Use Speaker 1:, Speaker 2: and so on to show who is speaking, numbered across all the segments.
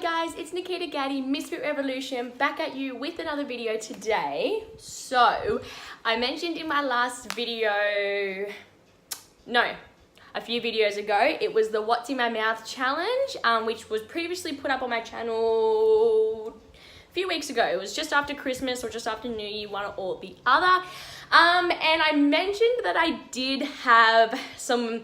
Speaker 1: guys, it's Nikita Gaddy, Misfit Revolution, back at you with another video today. So, I mentioned in my last video, a few videos ago, it was the What's in My Mouth challenge, which was previously put up on my channel a few weeks ago. It was just after Christmas or just after New Year, one or the other. And I mentioned that I did have some,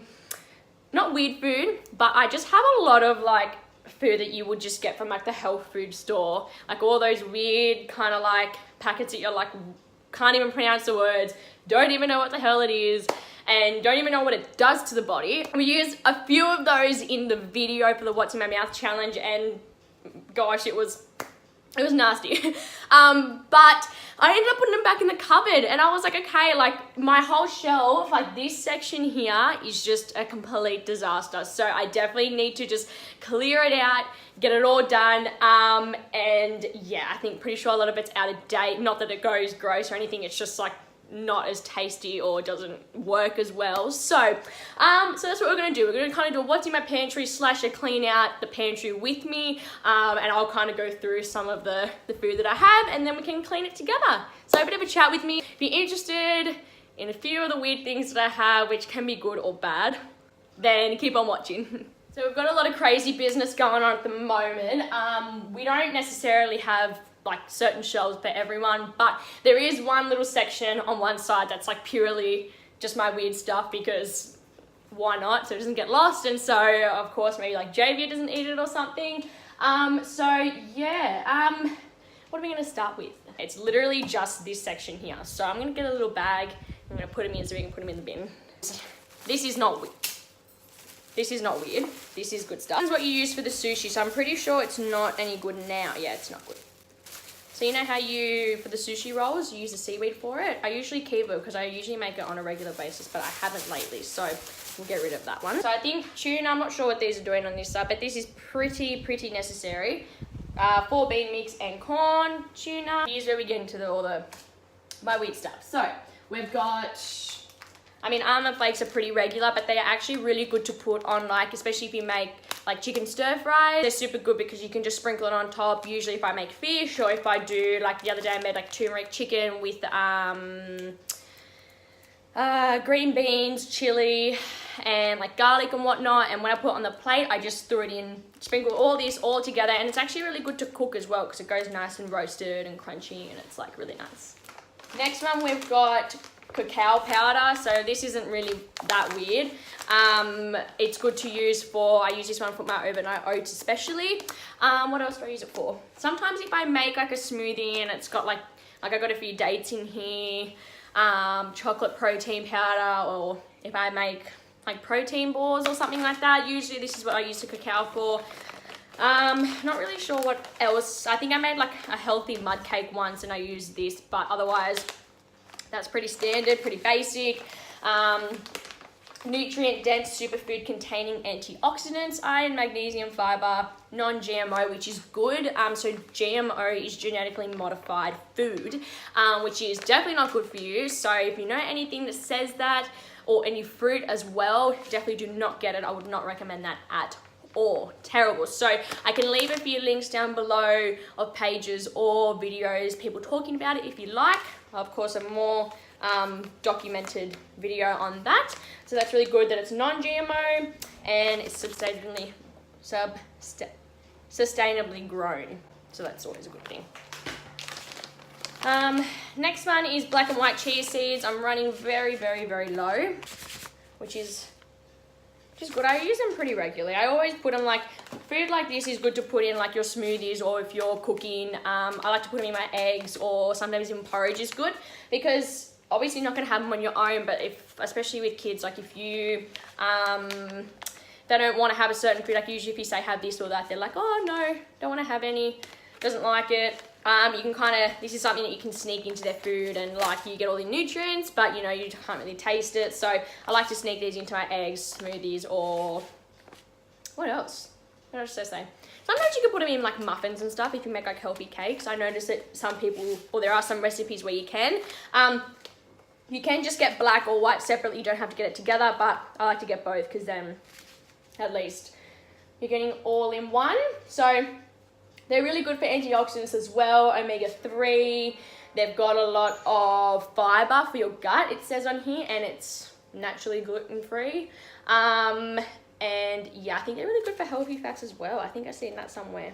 Speaker 1: not weird food, but I just have a lot of like food that you would just get from like the health food store, like all those weird kind of like packets that you're like can't even pronounce the words, don't even know what the hell it is, and don't even know what it does to the body. We used a few of those in the video for the What's in My Mouth challenge, and gosh, it was nasty. But I ended up putting them back in the cupboard, and I was like, okay, like my whole shelf, like this section here is just a complete disaster. So I definitely need to just clear it out, get it all done. And yeah, I think pretty sure a lot of it's out of date. Not that it goes gross or anything, it's just like not as tasty or doesn't work as well. So that's what we're gonna do. We're gonna kind of do a what's in my pantry / a clean out the pantry with me, and I'll kind of go through some of the food that I have, and then we can clean it together. So have a bit of a chat with me. If you're interested in a few of the weird things that I have, which can be good or bad, then keep on watching. So we've got a lot of crazy business going on at the moment. We don't necessarily have like certain shelves for everyone, but there is one little section on one side that's like purely just my weird stuff, because why not, so it doesn't get lost. And so of course maybe like Javier doesn't eat it or something. So yeah, what are we gonna start with? It's literally just this section here. So I'm gonna get a little bag, I'm gonna put them in so we can put them in the bin. This is not weird. This is not weird, this is good stuff. This is what you use for the sushi, so I'm pretty sure it's not any good now. Yeah, it's not good. So you know how for the sushi rolls, you use the seaweed for it? I usually keep it because I usually make it on a regular basis, but I haven't lately, so we'll get rid of that one. So I think tuna, I'm not sure what these are doing on this side, but this is pretty necessary. 4 bean mix and corn, tuna. Here's where we get into my weird stuff. So we've got, I mean, almond flakes are pretty regular, but they are actually really good to put on, like, especially if you make like chicken stir fries. They're super good because you can just sprinkle it on top. Usually if I make fish, or if I do, like the other day I made like turmeric chicken with green beans, chili, and like garlic and whatnot. And when I put it on the plate, I just threw it in, sprinkle all this all together, and it's actually really good to cook as well because it goes nice and roasted and crunchy, and it's like really nice. Next one, we've got cacao powder. So this isn't really that weird. It's good to use for, I use this one for my overnight oats especially. What else do I use it for? Sometimes if I make like a smoothie and it's got like I got a few dates in here, chocolate protein powder, or if I make like protein balls or something like that, usually this is what I use the cacao for. Not really sure what else. I think I made like a healthy mud cake once and I used this, but otherwise that's pretty standard, pretty basic. Nutrient dense superfood containing antioxidants, iron, magnesium, fiber, non-GMO, which is good. So GMO is genetically modified food, which is definitely not good for you. So if you know anything that says that, or any fruit as well, definitely do not get it. I would not recommend that at all. Terrible. So I can leave a few links down below of pages or videos, people talking about it if you like. Of course, a more documented video on that. So that's really good that it's non-GMO and it's sustainably grown. So that's always a good thing. Next one is black and white chia seeds. I'm running very low, which is good. I use them pretty regularly. I always put them, like food like this is good to put in like your smoothies, or if you're cooking. I like to put them in my eggs, or sometimes even porridge is good, because obviously you're not going to have them on your own, but especially with kids, like if you they don't want to have a certain food, like usually if you say have this or that, they're like, oh no, don't want to have any, doesn't like it. You can this is something that you can sneak into their food, and like you get all the nutrients, but you know, you can't really taste it. So I like to sneak these into my eggs, smoothies, or what else? What else did I say? Sometimes you can put them in like muffins and stuff if you make like healthy cakes. I noticed that some people, or there are some recipes where you can. You can just get black or white separately, you don't have to get it together, but I like to get both because then at least you're getting all in one. So They're really good for antioxidants as well, omega-3. They've got a lot of fiber for your gut, it says on here, and it's naturally gluten-free. And yeah, I think they're really good for healthy fats as well. I think I've seen that somewhere.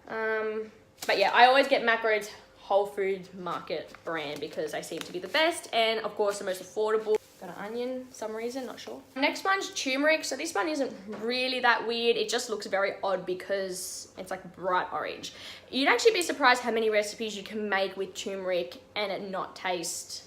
Speaker 1: But yeah, I always get Macro's Whole Foods Market brand because they seem to be the best and of course the most affordable. Got an onion for some reason, not sure. Next one's turmeric. So this one isn't really that weird. It just looks very odd because it's like bright orange. You'd actually be surprised how many recipes you can make with turmeric and it not taste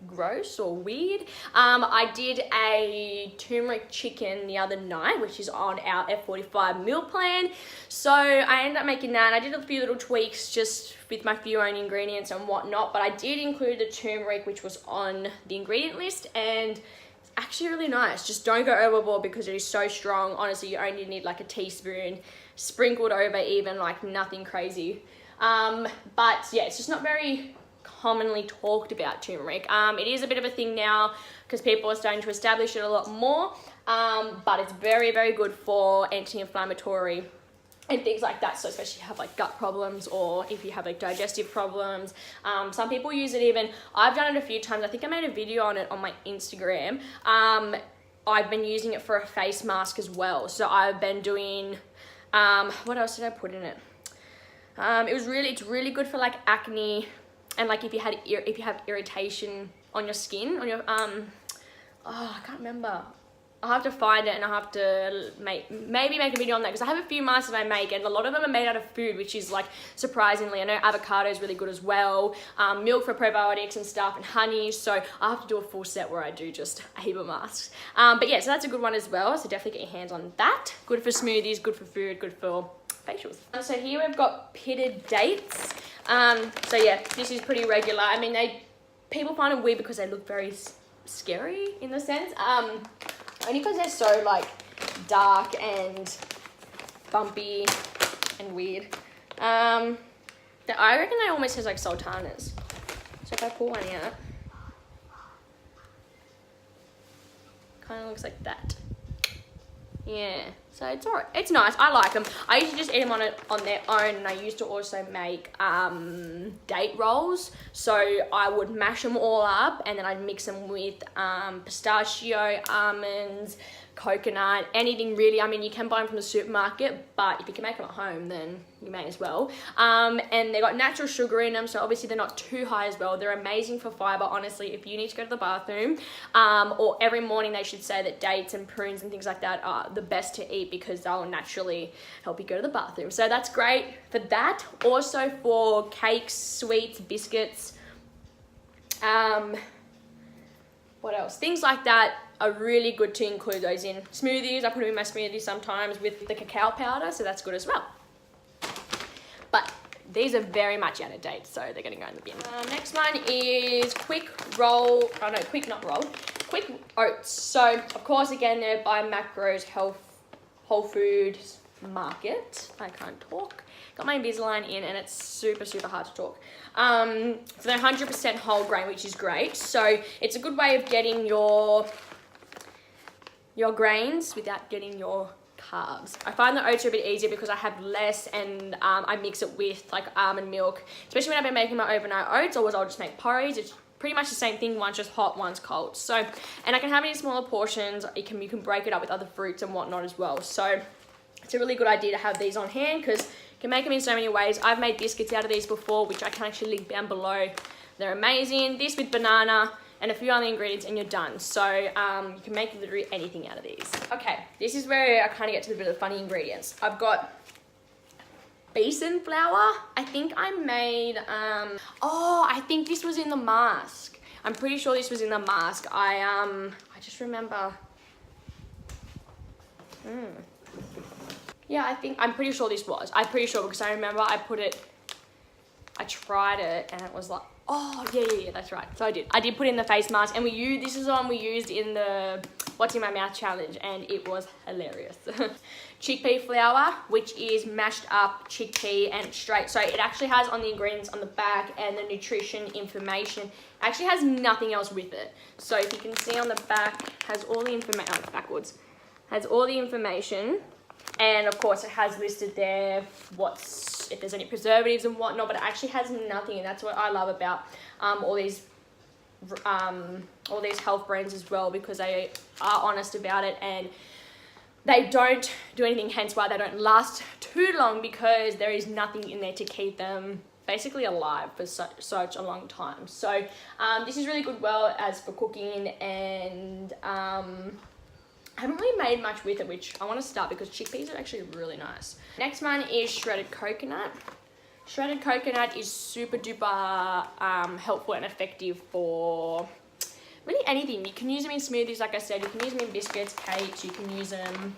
Speaker 1: gross or weird. I did a turmeric chicken the other night, which is on our F45 meal plan. So I ended up making that. I did a few little tweaks just with my few own ingredients and whatnot, but I did include the turmeric, which was on the ingredient list, and it's actually really nice. Just don't go overboard because it is so strong. Honestly, you only need like a teaspoon sprinkled over, even, like nothing crazy. But yeah, it's just not very commonly talked about turmeric. It is a bit of a thing now because people are starting to establish it a lot more, but it's very, very good for anti-inflammatory and things like that. So especially if you have like gut problems or if you have like digestive problems. Some people use it even, I've done it a few times. I think I made a video on it on my Instagram. I've been using it for a face mask as well. So I've been doing, what else did I put in it? It's really good for like acne and like if you have irritation on your skin, on your, I can't remember. I'll have to find it and I'll have to maybe make a video on that because I have a few masks that I make and a lot of them are made out of food, which is like surprisingly. I know avocado is really good as well, milk for probiotics and stuff, and honey. So I'll have to do a full set where I do just a heap of masks. But yeah, so that's a good one as well. So definitely get your hands on that. Good for smoothies, good for food, good for facials. So here we've got pitted dates. So yeah, this is pretty regular. I mean, people find it weird because they look very scary in the sense. Only because they're so like dark and bumpy and weird. I reckon they almost taste like sultanas. So if I pull one out, kind of looks like that. Yeah, so it's alright. It's nice. I like them. I usually just eat them on their own, and I used to also make date rolls. So I would mash them all up, and then I'd mix them with pistachio, almonds, coconut, anything really. I mean, you can buy them from the supermarket, but if you can make them at home, then you may as well. And they got natural sugar in them, so obviously they're not too high as well. They're amazing for fiber. Honestly, if you need to go to the bathroom, or every morning, they should say that dates and prunes and things like that are the best to eat because they'll naturally help you go to the bathroom. So that's great for that. Also for cakes, sweets, biscuits, what else? Things like that are really good to include those in smoothies. I put them in my smoothies sometimes with the cacao powder, so that's good as well. But these are very much out of date, so they're gonna go in the bin. Next one is quick oats. So of course, again, they're by Macro's Whole Foods Market. I can't talk. Got my Invisalign in and it's super, super hard to talk. So they're 100% whole grain, which is great. So it's a good way of getting your grains without getting your carbs. I find the oats are a bit easier because I have less and I mix it with like almond milk, especially when I've been making my overnight oats, or I'll just make porridge. It's pretty much the same thing, one's just hot, one's cold. So, and I can have it in smaller portions. You can break it up with other fruits and whatnot as well. So it's a really good idea to have these on hand because you can make them in so many ways. I've made biscuits out of these before, which I can actually link down below. They're amazing. This with banana and a few other ingredients and you're done. So you can make literally anything out of these. Okay, this is where I kind of get to the bit of the funny ingredients. I've got besan flour. I think I made, I think this was in the mask. I'm pretty sure this was in the mask. I just remember, yeah, I'm pretty sure this was. I'm pretty sure because I remember I tried it and it was like, oh, yeah, that's right. So I did put in the face mask, and this is the one we used in the What's in My Mouth challenge, and it was hilarious. Chickpea flour, which is mashed up chickpea and straight. So it actually has on the ingredients on the back and the nutrition information. Actually has nothing else with it. So if you can see on the back, has all the information, backwards. Has all the information And of course it has listed there if there's any preservatives and whatnot, but it actually has nothing, and that's what I love about all these health brands as well, because they are honest about it and they don't do anything, hence why they don't last too long, because there is nothing in there to keep them basically alive for such a long time. So this is really good as for cooking, and I haven't really made much with it, which I want to start because chickpeas are actually really nice. Next one is shredded coconut. Shredded coconut is super duper helpful and effective for really anything. You can use them in smoothies, like I said. You can use them in biscuits, cakes. You can use them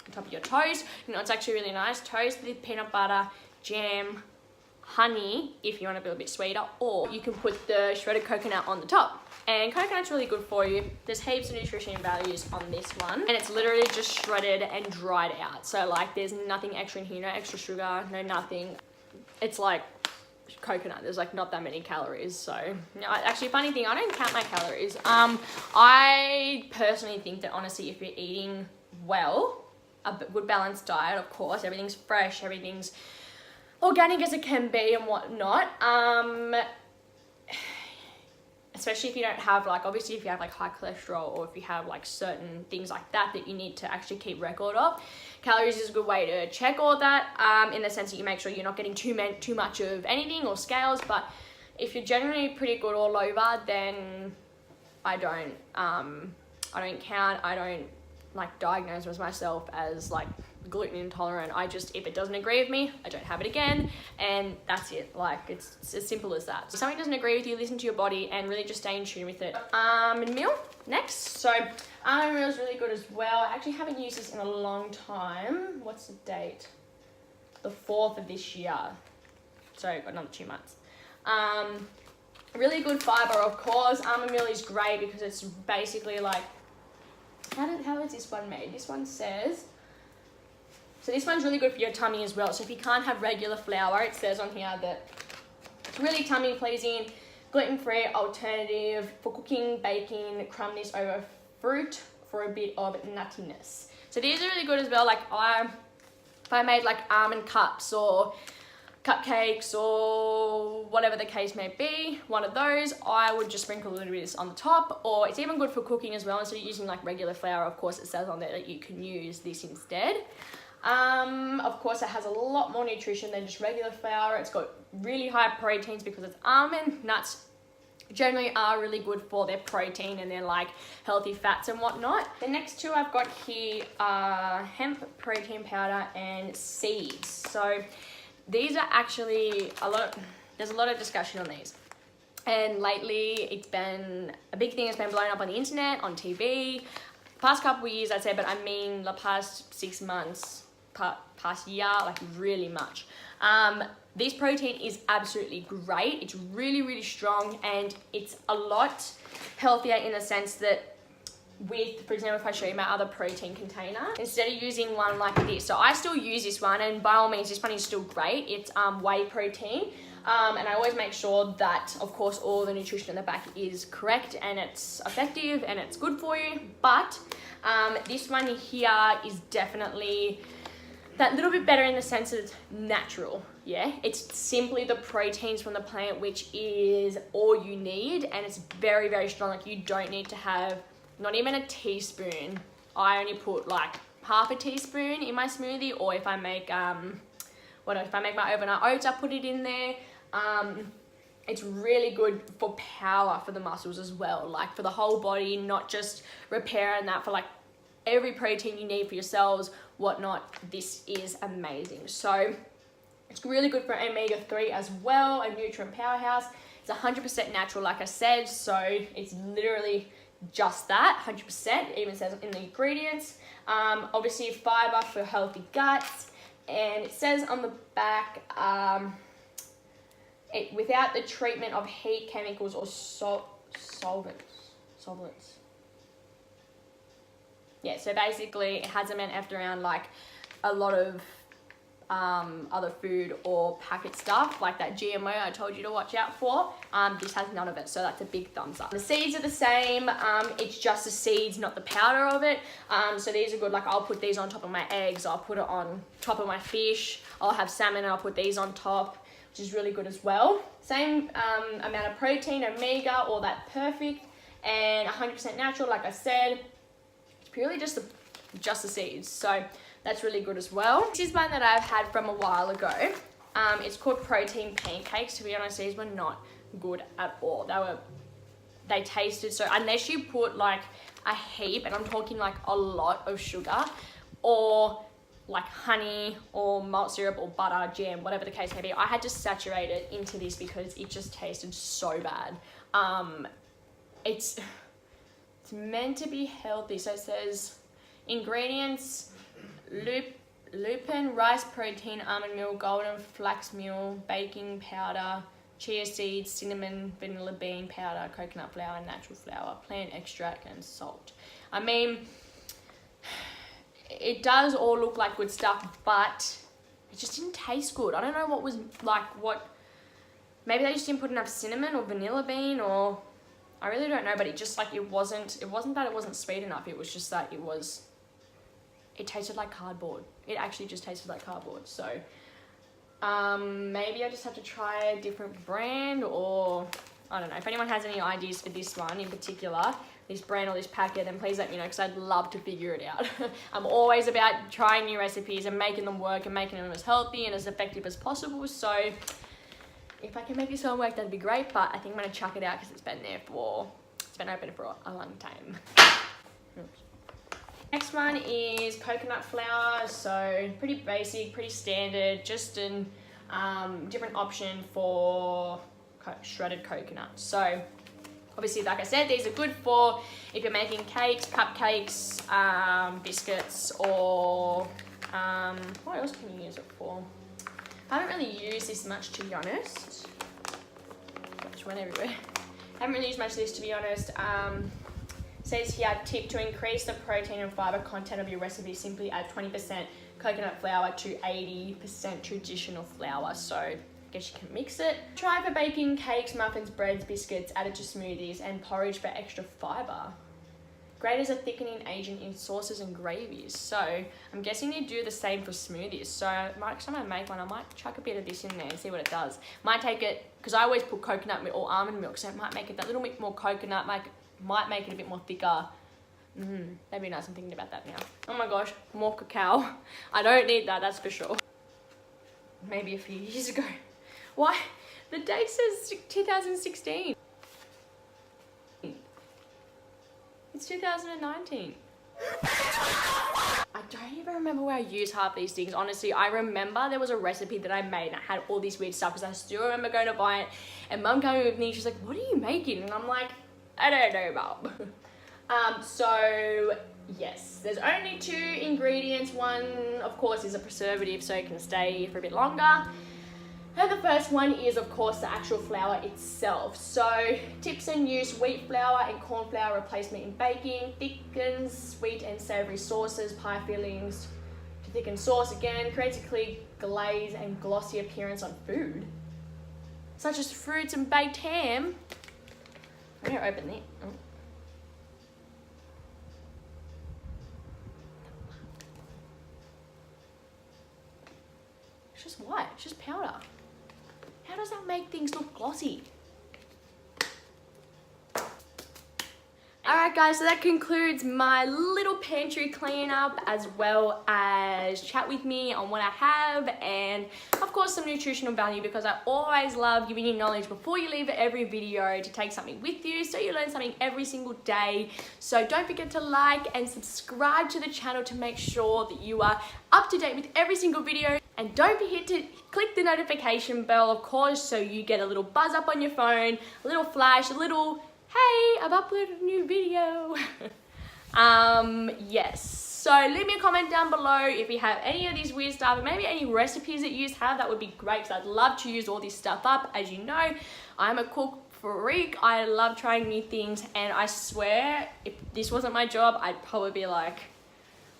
Speaker 1: on top of your toast. You know, it's actually really nice. Toast with peanut butter, jam, honey, if you want to be a bit sweeter, or you can put the shredded coconut on the top. And coconut's really good for you. There's heaps of nutrition values on this one, and it's literally just shredded and dried out. So like there's nothing extra in here, no extra sugar, no nothing. It's like coconut. There's like not that many calories. So actually, funny thing, I don't count my calories. I personally think that honestly, if you're eating well, a good balanced diet, of course, everything's fresh, everything's organic as it can be and whatnot. Especially if you don't have like, obviously if you have like high cholesterol, or if you have like certain things like that you need to actually keep record of, calories is a good way to check all that, in the sense that you make sure you're not getting too much of anything or scales. But if you're generally pretty good all over, then I don't count. I don't like diagnose myself as like gluten intolerant. I just, if it doesn't agree with me, I don't have it again, and that's it. Like it's as simple as that. So if something doesn't agree with you, listen to your body and really just stay in tune with it. Almond meal next. So almond meal is really good as well. I actually haven't used this in a long time. What's the date? The 4th of this year. So I've got another 2 months. Really good fiber, of course. Almond meal is great because it's basically like, how is this one made? This one says, so this one's really good for your tummy as well. So if you can't have regular flour, it says on here that it's really tummy pleasing, gluten-free alternative for cooking, baking, crumb this over fruit for a bit of nuttiness. So these are really good as well. Like if I made like almond cups or cupcakes or whatever the case may be, one of those, I would just sprinkle a little bit of this on the top. Or it's even good for cooking as well. Instead of using like regular flour, of course it says on there that you can use this instead. Of course it has a lot more nutrition than just regular flour. It's got really high proteins because it's almond. Nuts generally are really good for their protein and their like healthy fats and whatnot. The next two I've got here are hemp protein powder and seeds. So these are actually there's a lot of discussion on these. And lately it's been, a big thing has been blown up on the internet, on TV. Past couple of years I'd say, but I mean the past 6 months, past year, like really much. This protein is absolutely great. It's really, really strong, and it's a lot healthier in the sense that with, for example, if I show you my other protein container, instead of using one like this, so I still use this one, and by all means this one is still great. It's whey protein, and I always make sure that of course all the nutrition in the back is correct and it's effective and it's good for you. But this one here is definitely that little bit better in the sense that it's natural. Yeah, it's simply the proteins from the plant, which is all you need, and it's very, very strong. Like you don't need to have not even a teaspoon. I only put like half a teaspoon in my smoothie, or if I make if I make my overnight oats, I put it in there. It's really good for power for the muscles as well, like for the whole body, not just repair and that, for like every protein you need for your cells, whatnot. This is amazing. So it's really good for omega-3 as well, a nutrient powerhouse. It's 100% natural, like I said, so it's literally just that, 100%. It even says in the ingredients. Obviously fiber for healthy guts, and it says on the back, without the treatment of heat, chemicals, or solvents. Yeah, so basically it hasn't been effed around like a lot of other food or packet stuff like that GMO I told you to watch out for. This has none of it, so that's a big thumbs up. The seeds are the same, it's just the seeds, not the powder of it. So these are good. Like, I'll put these on top of my eggs, I'll put it on top of my fish, I'll have salmon and I'll put these on top, which is really good as well. Same amount of protein, omega, all that perfect, and 100% natural, like I said. It's purely just the seeds, so that's really good as well. This is one that I've had from a while ago. It's called protein pancakes. To be honest, these were not good at all. They tasted so, unless you put like a heap, and I'm talking like a lot of sugar, or like honey or malt syrup or butter, jam, whatever the case may be, I had to saturate it into this because it just tasted so bad. It's meant to be healthy, so it says ingredients: lupin, rice protein, almond meal, golden flax meal, baking powder, chia seeds, cinnamon, vanilla bean powder, coconut flour, natural flour, plant extract, and salt. I mean, it does all look like good stuff, but it just didn't taste good. I don't know what was like, maybe they just didn't put enough cinnamon or vanilla bean, or I really don't know, but it just like, it wasn't that it wasn't sweet enough. It was just that it tasted like cardboard. It actually just tasted like cardboard. So maybe I just have to try a different brand, or I don't know. If anyone has any ideas for this one in particular, this brand or this packet, then please let me know, because I'd love to figure it out. I'm always about trying new recipes and making them work and making them as healthy and as effective as possible. So if I can make this one work, that'd be great, but I think I'm gonna chuck it out because it's been open for a long time. Oops. Next one is coconut flour. So pretty basic, pretty standard, just a different option for shredded coconut. So obviously, like I said, these are good for if you're making cakes, cupcakes, biscuits, or what else can you use it for? I haven't really used this much, to be honest. Gosh, went everywhere. Haven't really used much of this, to be honest. Says here, tip: to increase the protein and fiber content of your recipe, simply add 20% coconut flour to 80% traditional flour. So I guess you can mix it. Try for baking cakes, muffins, breads, biscuits, added to smoothies, and porridge for extra fiber. Great as a thickening agent in sauces and gravies. So I'm guessing you do the same for smoothies. So next time I make one, I might chuck a bit of this in there and see what it does. Might take it, because I always put coconut milk or almond milk, so it might make it that little bit more coconut, might make it a bit more thicker. That'd be nice. I'm thinking about that now. Oh my gosh, more cacao. I don't need that, that's for sure. Maybe a few years ago. Why? The date says 2016. It's 2019. I don't even remember where I used half these things. Honestly, I remember there was a recipe that I made and I had all these weird stuff, because I still remember going to buy it and Mum coming with me. She's like, what are you making? And I'm like, I don't know, Mum. So yes, there's only 2 ingredients. One, of course, is a preservative, so it can stay for a bit longer. And the first one is, of course, the actual flour itself. So tips and use: wheat flour and corn flour replacement in baking, thickens sweet and savory sauces, pie fillings to thicken sauce again, creates a clear glaze and glossy appearance on food, such as fruits and baked ham. I'm gonna open it. Oh. It's just white, it's just powder. How does that make things look glossy? Alright guys, so that concludes my little pantry cleanup, as well as chat with me on what I have, and of course some nutritional value, because I always love giving you knowledge before you leave every video, to take something with you so you learn something every single day. So don't forget to like and subscribe to the channel to make sure that you are up to date with every single video. And don't forget to click the notification bell, of course, so you get a little buzz up on your phone, a little flash, a little, hey, I've uploaded a new video. Yes. So leave me a comment down below if you have any of these weird stuff, and maybe any recipes that you have. That would be great, because I'd love to use all this stuff up. As you know, I'm a cook freak. I love trying new things, and I swear, if this wasn't my job, I'd probably be like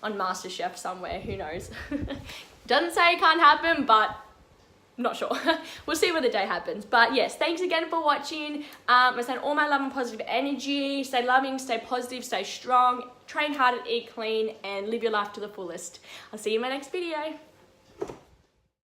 Speaker 1: on MasterChef somewhere, who knows. Doesn't say it can't happen, but not sure. We'll see where the day happens. But yes, thanks again for watching. I send all my love and positive energy. Stay loving, stay positive, stay strong, train hard and eat clean, and live your life to the fullest. I'll see you in my next video.